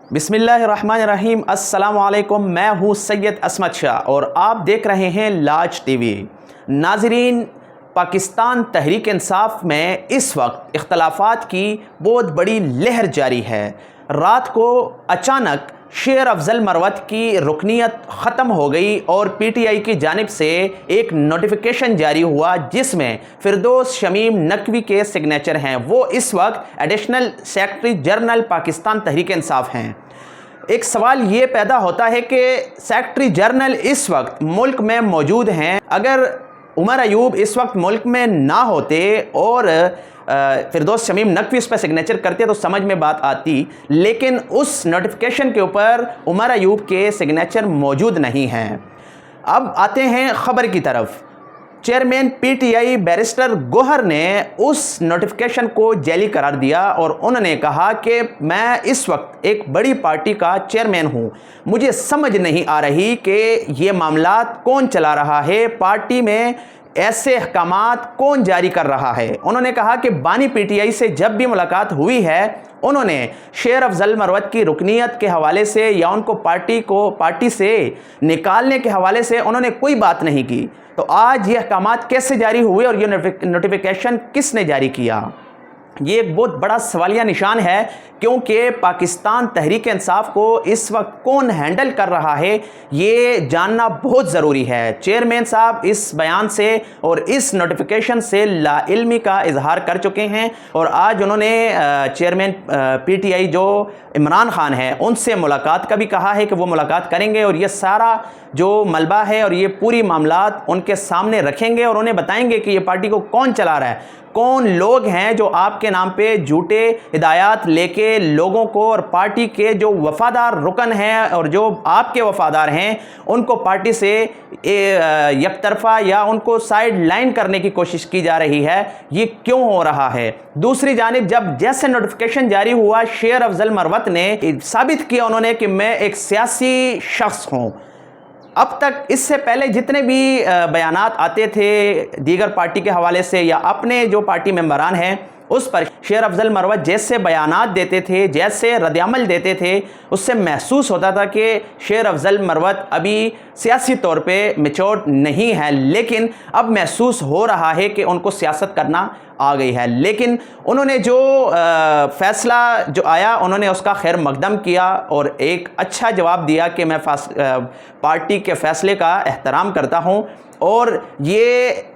बिस्मिल्लाहिर्रहमानिर्रहीम। अस्सलाम वालेकुम। मैं हूँ सैयद असमत शाह और आप देख रहे हैं लाज टीवी। नाजरीन, पाकिस्तान तहरीक इंसाफ में इस वक्त इख्तलाफात की बहुत बड़ी लहर जारी है। रात को अचानक शेर अफजल मरवत की रुकनीत ख़त्म हो गई और पीटीआई की जानिब से एक नोटिफिकेशन जारी हुआ जिसमें फिरदौस शमीम नकवी के सिग्नेचर हैं। वो इस वक्त additional secretary general Pakistan Tehreek Insaf हैं। एक सवाल ये पैदा होता है कि सेक्रेटरी जनरल इस वक्त मुल्क में मौजूद हैं। अगर उमर अयूब इस वक्त मुल्क में ना होते और फिरदौस शमीम नकवी उस पर सिग्नेचर करते तो समझ में बात आती, लेकिन उस नोटिफिकेशन के ऊपर उमर अयूब के सिग्नेचर मौजूद नहीं हैं। अब आते हैं ख़बर की तरफ। चेयरमैन पीटीआई बैरिस्टर गोहर ने उस नोटिफिकेशन को जाली करार दिया और उन्होंने कहा कि मैं इस वक्त एक बड़ी पार्टी का चेयरमैन हूं, मुझे समझ नहीं आ रही कि ये मामलात कौन चला रहा है, पार्टी में ऐसे अहकामात कौन जारी कर रहा है। उन्होंने कहा कि बानी पीटीआई से जब भी मुलाकात हुई है उन्होंने शेर अफजल मरवत की रुकनीत के हवाले से या उनको पार्टी से निकालने के हवाले से उन्होंने कोई बात नहीं की। तो आज ये अहकामात कैसे जारी हुए और ये नोटिफिकेशन किसने जारी किया, ये एक बहुत बड़ा सवालिया निशान है, क्योंकि पाकिस्तान तहरीक इंसाफ को इस वक्त कौन हैंडल कर रहा है ये जानना बहुत ज़रूरी है। चेयरमैन साहब इस बयान से और इस नोटिफिकेशन से लाइल्मी का इजहार कर चुके हैं और आज उन्होंने चेयरमैन पीटीआई जो इमरान खान है उनसे मुलाकात का भी कहा है कि वो मुलाकात करेंगे और ये सारा जो मलबा है और ये पूरी मामलात उनके सामने रखेंगे और उन्हें बताएंगे कि ये पार्टी को कौन चला रहा है, कौन लोग हैं जो आपके नाम पे झूठे हिदायत लेके लोगों को और पार्टी के जो वफादार रुकन हैं और जो आपके वफादार हैं उनको पार्टी से यकतरफा या उनको साइड लाइन करने की कोशिश की जा रही है। ये क्यों हो रहा है? दूसरी जानिब जब जैसे नोटिफिकेशन जारी हुआ, शेर अफजल मरवत ने साबित किया उन्होंने कि मैं एक सियासी शख्स हूँ। अब तक इससे पहले जितने भी बयानात आते थे दीगर पार्टी के हवाले से या अपने जो पार्टी मेंबरान हैं उस पर शेर अफजल मरवत जैसे बयानात देते थे, जैसे रद्दअमल देते थे, उससे महसूस होता था कि शेर अफजल मरवत अभी सियासी तौर पे मैच्योर नहीं है, लेकिन अब महसूस हो रहा है कि उनको सियासत करना आ गई है। लेकिन उन्होंने जो फ़ैसला जो आया उन्होंने उसका खैर मकदम किया और एक अच्छा जवाब दिया कि मैं पार्टी के फ़ैसले का एहतराम करता हूँ और ये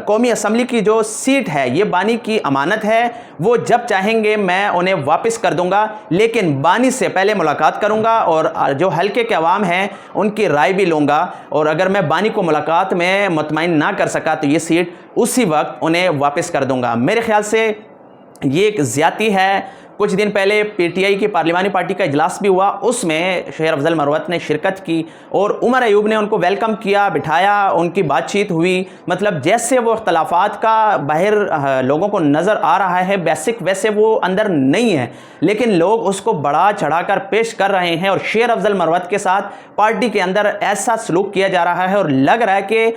कौमी असम्बली की जो सीट है ये बानी की अमानत है, वो जब चाहेंगे मैं उन्हें वापस कर दूंगा, लेकिन बानी से पहले मुलाकात करूंगा और जो हल्के के अवाम हैं उनकी राय भी लूँगा और अगर मैं बानी को मुलाकात में मुतमईन ना कर सका तो ये सीट उसी वक्त उन्हें वापस कर दूंगा। मेरे ख्याल से ये एक ज़्यादती है। कुछ दिन पहले पीटीआई की पार्लिमानी पार्टी का इजलास भी हुआ, उसमें शेर अफजल मरवत ने शिरकत की और उमर अयूब ने उनको वेलकम किया, बिठाया, उनकी बातचीत हुई। मतलब जैसे वो इख्तलाफात का बाहर लोगों को नज़र आ रहा है बेसिक, वैसे वो अंदर नहीं है, लेकिन लोग उसको बढ़ा चढ़ाकर पेश कर रहे हैं और शेर अफजल मरवत के साथ पार्टी के अंदर ऐसा सलूक किया जा रहा है और लग रहा है कि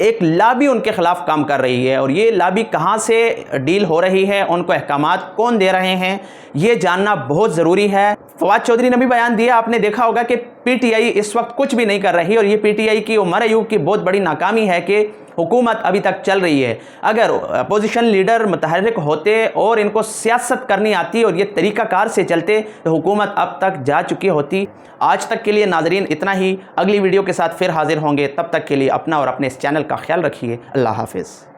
एक लाबी उनके खिलाफ काम कर रही है और ये लाबी कहाँ से डील हो रही है, उनको अहकामात कौन दे रहे हैं, ये जानना बहुत ज़रूरी है। फवाद चौधरी ने भी बयान दिया, आपने देखा होगा कि पीटीआई इस वक्त कुछ भी नहीं कर रही और ये पीटीआई की उमर अयूब की बहुत बड़ी नाकामी है कि हुकूमत अभी तक चल रही है। अगर अपोजिशन लीडर मुतहर्रिक होते और इनको सियासत करनी आती और ये तरीक़ाकार से चलते तो हुकूमत अब तक जा चुकी होती। आज तक के लिए नाजरीन इतना ही। अगली वीडियो के साथ फिर हाजिर होंगे, तब तक के लिए अपना और अपने इस चैनल का ख्याल रखिए। अल्लाह हाफिज़।